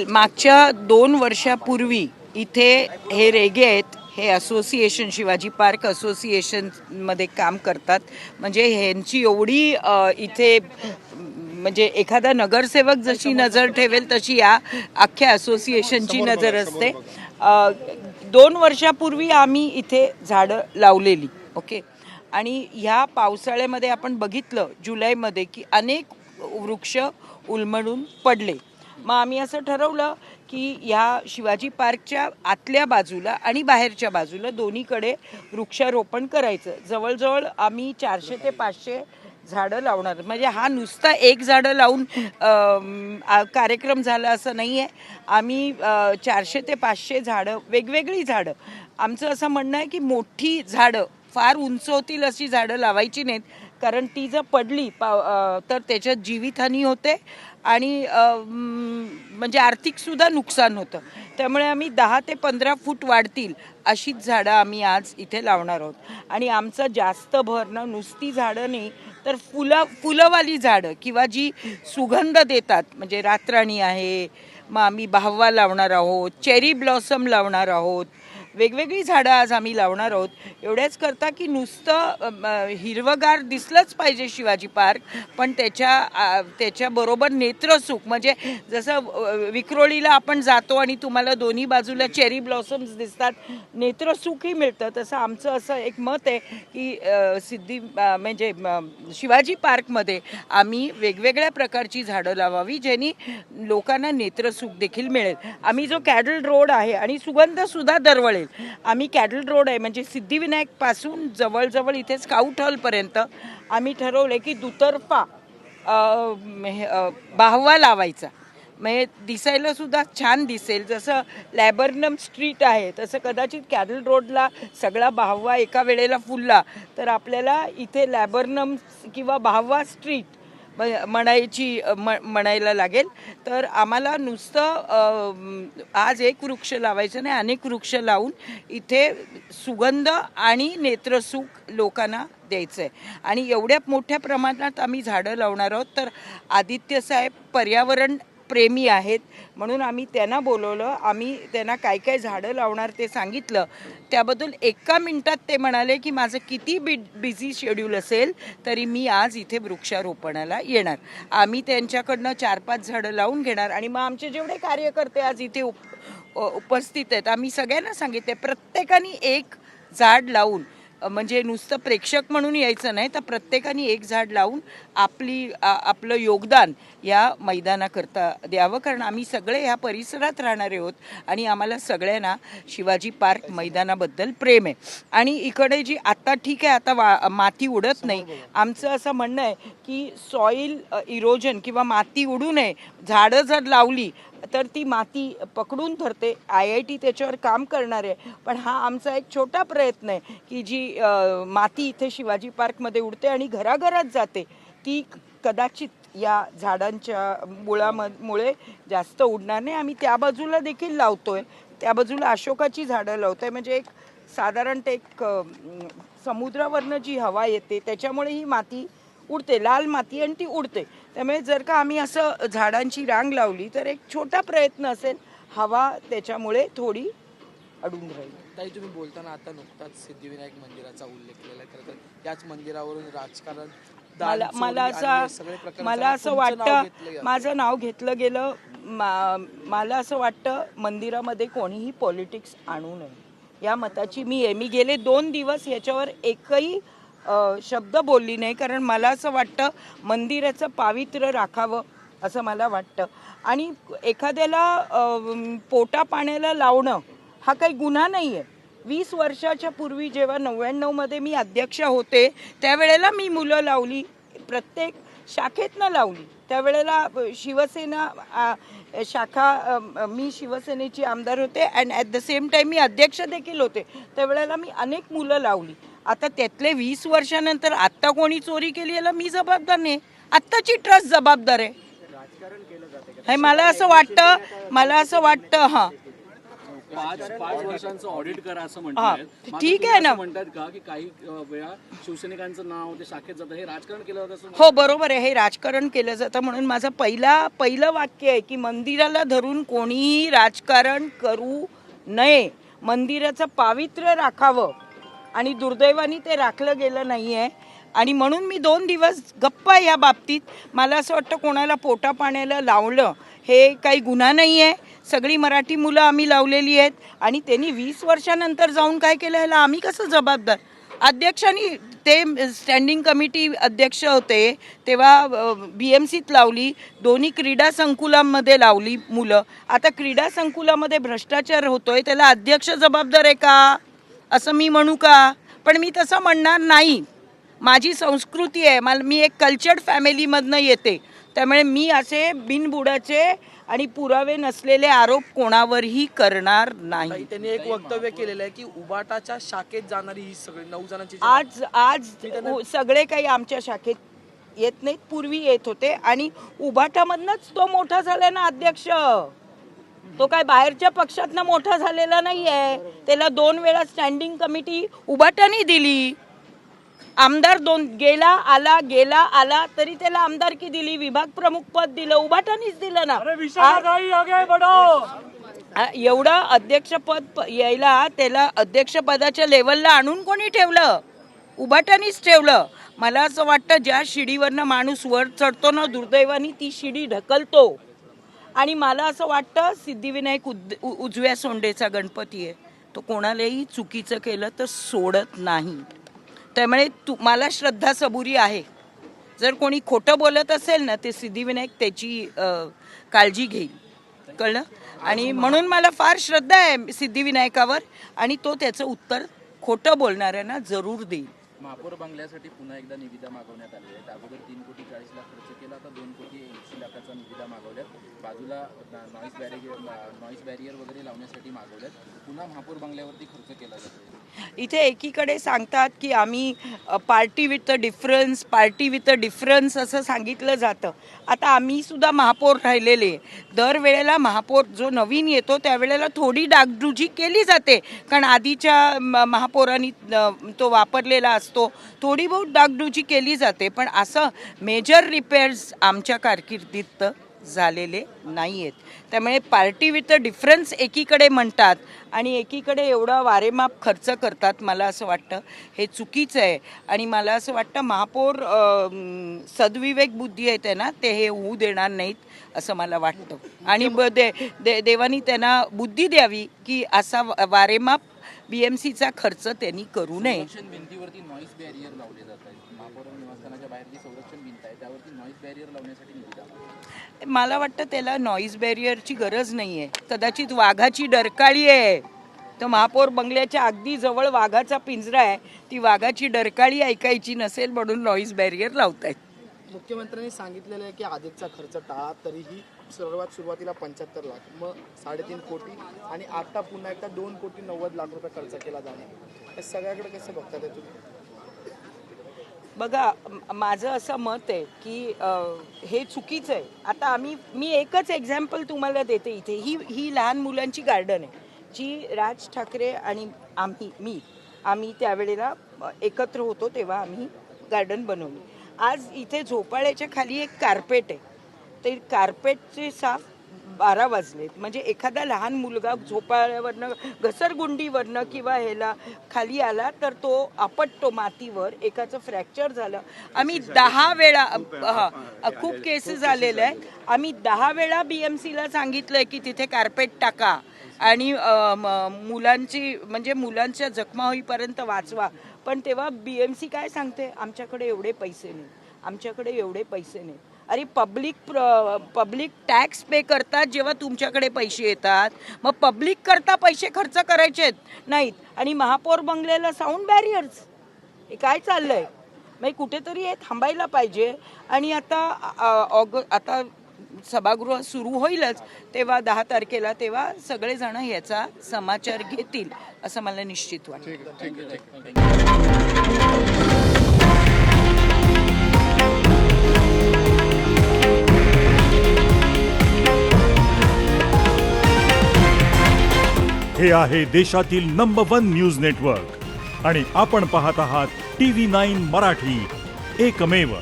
मागच्या 2 वर्षापूर्वी इथे हे रेगे आहेत, हे असोसिएशन शिवाजी पार्क असोसिएशन मध्ये काम करतात. म्हणजे ह्यांची एवढी इथे म्हणजे एखादा नगरसेवक जशी नजर ठेवेल तशी या अख्ख्या असोसिएशनची नजर असते. 2 वर्षापूर्वी आम्ही इथे झाडं लावलेली. ओके. आणि ह्या पावसाळ्यामध्ये आपण बघितलं जुलैमध्ये की अनेक वृक्ष उन्मळून पडले. मग आम्ही असं ठरवलं की ह्या शिवाजी पार्कच्या आतल्या बाजूला आणि बाहेरच्या बाजूला दोन्हीकडे वृक्षारोपण करायचं. जवळजवळ आम्ही 400 ते 500 झाडं लावणार. म्हणजे हा नुसता एक झाडं लावून कार्यक्रम झाला असं नाही आहे. आम्ही 400 ते 500 झाडं, वेगवेगळी झाडं. आमचं असं म्हणणं आहे की मोठी झाडं, फार उंच होतील अशी झाडं लावायची नाहीत, कारण ती जर पडली तर त्याच्यात जीवितहानी होते आणि म्हणजे आर्थिकसुद्धा नुकसान होतं. त्यामुळे आम्ही 10 ते 15 फूट वाढतील अशीच झाडं आम्ही आज इथे लावणार आहोत. आणि आमचं जास्त भर ना नुसती झाडं नाही तर फुलंवाली झाडं किंवा जी सुगंध देतात, म्हणजे रातराणी आहे, मग आम्ही बहावा लावणार आहोत, चेरी ब्लॉसम लावणार आहोत, वेगवेगळी झाडं आज आम्ही लावणार आहोत. एवढ्याच करता की नुसतं हिरवगार दिसलंच पाहिजे शिवाजी पार्क, पण त्याच्याबरोबर नेत्रसुख, म्हणजे जसं विक्रोळीला आपण जातो आणि तुम्हाला दोन्ही बाजूला चेरी ब्लॉसम्स दिसतात, नेत्रसुखही मिळतं. तसं आमचं असं एक मत आहे की म्हणजे शिवाजी पार्कमध्ये आम्ही वेगवेगळ्या प्रकारची झाडं लावावी ज्यांनी लोकांना नेत्रसुख देखील मिळेल. आम्ही जो कॅडल रोड आहे आणि सुगंधसुद्धा दरवळेल. आम्ही कॅडल रोड आहे म्हणजे सिद्धिविनायक पासून जवळजवळ इथे स्काउट हॉलपर्यंत आम्ही ठरवले की दुतर्फा बहावा लावायचा. म्हणजे दिसायला सुद्धा छान दिसेल. जसं लॅबर्नम स्ट्रीट आहे तसं कदाचित कॅडल रोडला सगळा बहावा एका वेळेला फुलला तर आपल्याला इथे लॅबर्नम किंवा बहावा स्ट्रीट म्हणायला लागेल. तर आम्हाला नुसतं आज एक वृक्ष लावायचं नाही, अनेक वृक्ष लावून इथे सुगंध आणि नेत्रसुख लोकांना द्यायचं आहे. आणि एवढ्या मोठ्या प्रमाणात आम्ही झाडं लावणार आहोत. तर आदित्य साहेब पर्यावरण प्रेमी आहेत म्हणून आम्ही त्यांना बोलवलं. आम्ही त्यांना काय काय झाडं लावणार ते सांगितलं. त्याबद्दल 1 मिनिटात ते म्हणाले की माझं किती बिझी शेड्यूल असेल तरी मी आज इथे वृक्षारोपणाला येणार. आम्ही त्यांच्याकडनं 4-5 झाडं लावून घेणार. आणि मग आमचे जेवढे कार्यकर्ते आज इथे उपस्थित आहेत आम्ही सगळ्यांना सांगितले प्रत्येकाने एक झाड लावून, म्हणजे नुसतं प्रेक्षक म्हणून यायचं नाही तर प्रत्येकाने एक झाड लावून आपलं योगदान या मैदानाकरता द्यावं. कारण आम्ही सगळे ह्या परिसरात राहणारे आहोत आणि आम्हाला सगळ्यांना शिवाजी पार्क मैदानाबद्दल प्रेम आहे. आणि इकडे जी आता ठीक आहे आता माती उडत नाही. आमचं असं म्हणणं आहे की सॉईल इरोजन किंवा माती उडू नये. झाडं जर लावली तर ती माती पकडून धरते. IIT त्याच्यावर काम करणार आहे. पण हा आमचा एक छोटा प्रयत्न आहे की जी माती इथे शिवाजी पार्कमध्ये उडते आणि घराघरात जाते ती कदाचित या झाडांच्या मुळे जास्त उडणार नाही. आम्ही त्या बाजूला देखील लावतोय. त्या बाजूला अशोकाची झाडं लावतोय. म्हणजे एक साधारणतः एक समुद्रावरनं जी हवा येते त्याच्यामुळे ही माती उडते, लाल माती, आणि ती उडते. त्यामुळे जर का आम्ही असं झाडांची रांग लावली तर एक छोटा प्रयत्न असेल, हवा त्याच्यामुळे थोडी अडून राहील. ताई, तुम्ही बोलताना आता नुकताच सिद्धिविनायक मंदिराचा उल्लेख केलेला आहे. खरं तर याच मंदिरावरून राजकारण, मला असं वाटतं माझं नाव घेतलं गेलं. मला असं वाटतं मंदिरामध्ये कोणीही पॉलिटिक्स आणू नये या मताची मी आहे. मी गेले 2 दिवस याच्यावर एकही शब्द बोलली नाही. कारण मला असं वाटतं मंदिराचं पावित्र्य राखावं असं मला वाटतं. आणि एखाद्याला पोटा पाण्याला लावणं हा काही गुन्हा नाही आहे. 20 वर्षाच्या पूर्वी जेव्हा 99मध्ये मी अध्यक्ष होते त्यावेळेला मी मुलं लावली, प्रत्येक शाखेतनं लावली. त्यावेळेला शिवसेना शाखा, मी शिवसेनेची आमदार होते and at the same time मी अध्यक्ष देखील होते. त्यावेळेला मी अनेक मुलं लावली. आता त्यातले 20 वर्षानंतर आत्ता कोणी चोरी केली याला मी जबाबदार नाही, आत्ताची ट्रस्ट जबाबदार आहे. मला असं वाटतं हां पाच वर्षांचं ऑडिट करा असं हा, म्हणतात. ठीक आहे ना. म्हणतात का की काही वेळा शिवसैनिकांचं नाव ते शाखेत जातं, हे राजकारण केलं जातं असं हो बरोबर आहे, हे राजकारण केलं जातं. म्हणून माझं पहिलं वाक्य आहे की मंदिराला धरून कोणीही राजकारण करू नये, मंदिराचं पावित्र्य राखावं. आणि दुर्दैवाने ते राखलं गेलं नाही आहे. आणि म्हणून मी 2 दिवस गप्प आहे या बाबतीत. मला असं वाटतं कोणाला पोटा पाण्याला लावलं हे काही गुन्हा नाही आहे. सगळी मराठी मुलं आम्ही लावलेली आहेत. आणि त्यांनी 20 वर्षानंतर जाऊन काय केलं ह्याला आम्ही कसं जबाबदार. अध्यक्षांनी ते स्टँडिंग कमिटी अध्यक्ष होते तेव्हा BMCत लावली, दोन्ही क्रीडा संकुलामध्ये लावली मुलं. आता क्रीडा संकुलामध्ये भ्रष्टाचार होतोय, त्याला अध्यक्ष जबाबदार आहे का असं मी म्हणू का? पण मी तसं म्हणणार नाही. माझी संस्कृती आहे, मी एक कल्चर्ड फॅमिलीमधनं येते. त्यामुळे मी असे बिनबुडाचे आणि पुरावे नसलेले आरोप कोणावरही करणार नाही. ताई, त्यांनी एक वक्तव्य केलेलं आहे की उबाटाच्या शाखेत जाणारी ही सगळी 9 जणांची आज सगळे काही आमच्या शाखेत येत नाहीत, पूर्वी येत होते. आणि उबाटामधनच तो मोठा झाला ना अध्यक्ष. तो काय बाहेरच्या पक्षातनं मोठा झालेला नाहीये. त्याला 2 वेळा स्टँडिंग कमिटी उबाटाने दिली. आमदार गेला आला तरी त्याला आमदारकी दिली, विभाग प्रमुख पद दिलं, उबाटानेच दिलं ना. एवढं अध्यक्षपद यायला त्याला अध्यक्षपदाच्या लेवलला आणून कोणी ठेवलं? उबाटानेच ठेवलं. मला असं वाटतं ज्या शिडीवरनं माणूस वर चढतो ना, दुर्दैवाने ती शिडी ढकलतो. आणि मला असं वाटतं सिद्धिविनायक उजव्या सोंडेचा गणपती आहे, तो कोणालाही चुकीचं केलं तर सोडत नाही. त्यामुळे मला श्रद्धा सबुरी आहे. जर कोणी खोटं बोलत असेल ना ते सिद्धिविनायक त्याची काळजी घेईल, कळलं. आणि म्हणून मला फार श्रद्धा आहे सिद्धिविनायकावर. आणि तो त्याचं उत्तर खोटं बोलणाऱ्यांना जरूर देईल. महापौर बंगल्यासाठी पुन्हा एकदा निविदा मागवण्यात आली आहे. अगोदर 3,40,00,000 खर्च केला, आता 2,80,00,000चा निविदा मागवल्यात. बाजूला नॉईस बॅरियर वगैरे लावण्यासाठी मागवल्यात. पुन्हा महापौर बंगल्यावरती खर्च केला जातो. इथे एकीकडे सांगतात की आम्ही पार्टी विथ अ डिफरन्स असं सांगितलं जातं. आता आम्ही सुद्धा महापौर राहिलेले. दरवेळेला महापौर जो नवीन येतो त्यावेळेला थोडी डागडुजी केली जाते, कारण आधीच्या महापौरांनी तो वापरलेला असतो. थोडी बहुत डागडुजी केली जाते, पण असं मेजर रिपेअर्स आमच्या कारकिर्दीत झालेले नाही आहेत. त्यामुळे पार्टी विथ अ डिफरन्स एकीकडे म्हणतात आणि एकीकडे एवढा वारेमाप खर्च करतात. मला असं वाटतं हे चुकीचं आहे. आणि मला असं वाटतं महापौर सद्विवेक बुद्धी आहे त्यांना, ते हे होऊ देणार नाहीत असं मला वाटतं. आणि देवानी त्यांना बुद्धी द्यावी की असा वारेमाप BMCचा खर्च त्यांनी करू नये. भिंतीवरती नॉईस बॅरियर लावले जात आहेत. महापौर निवासस्थानाच्या बाहेर जी संरक्षण भिंत आहे त्यावरती नॉईस बॅरियर लावण्यासाठी निविदा. मला वाटतं त्याला नॉईज बॅरियरची गरज नाही आहे. कदाचित वाघाची डरकाळी आहे. तर महापौर बंगल्याच्या अगदी जवळ वाघाचा पिंजरा आहे, ती वाघाची डरकाळी ऐकायची नसेल म्हणून नॉईज बॅरियर लावतायत. मुख्यमंत्र्यांनी सांगितलेलं आहे की आधीचा खर्च टाळा, तरीही सुरुवातीला 75 लाख, मग 3.5 कोटी आणि आता पुन्हा एकदा 2,90,00,000 रुपये खर्च केला जाणार. हे सगळ्याकडे कसं बघतात तुम्ही? बघा, माझं असं मत आहे की हे चुकीचं आहे. आता मी एकच एक्झाम्पल तुम्हाला देते. इथे ही लहान मुलांची गार्डन आहे जी राज ठाकरे आणि आम्ही त्यावेळेला एकत्र होतो तेव्हा आम्ही गार्डन बनवली. आज इथे झोपाळ्याच्या खाली एक कार्पेट आहे, ते कार्पेटचे साफ 12 वाजलेत. म्हणजे एखादा लहान मुलगा झोपाळ्यावरनं घसरगुंडीवरनं किंवा ह्याला खाली आला तर तो आपटतो मातीवर. एकाचं फ्रॅक्चर झालं. आम्ही 10 वेळा खूप केसेस आलेल्या आहेत. आम्ही 10 वेळा BMCला सांगितलंय की तिथे कार्पेट टाका आणि मुलांच्या जखमा होईपर्यंत वाचवा. पण तेव्हा BMC काय सांगते, आमच्याकडे एवढे पैसे नाही. अरे पब्लिक टॅक्स पे करतात जेव्हा तुमच्याकडे पैसे येतात. मग पब्लिक करता पैसे खर्च करायचे नाहीत. आणि महापौर बंगल्याला साऊंड बॅरियर्स, हे काय चाललंय? मग कुठेतरी हे थांबायला पाहिजे. आणि आता सभागृह सुरू होईलच तेव्हा 10 तारखेला तेव्हा सगळेजण याचा समाचार घेतील असं मला निश्चित वाटतं. हे आहे देशातील नंबर 1 न्यूज नेटवर्क आणि आपण पाहत आहात TV9 मराठी, एकमेव.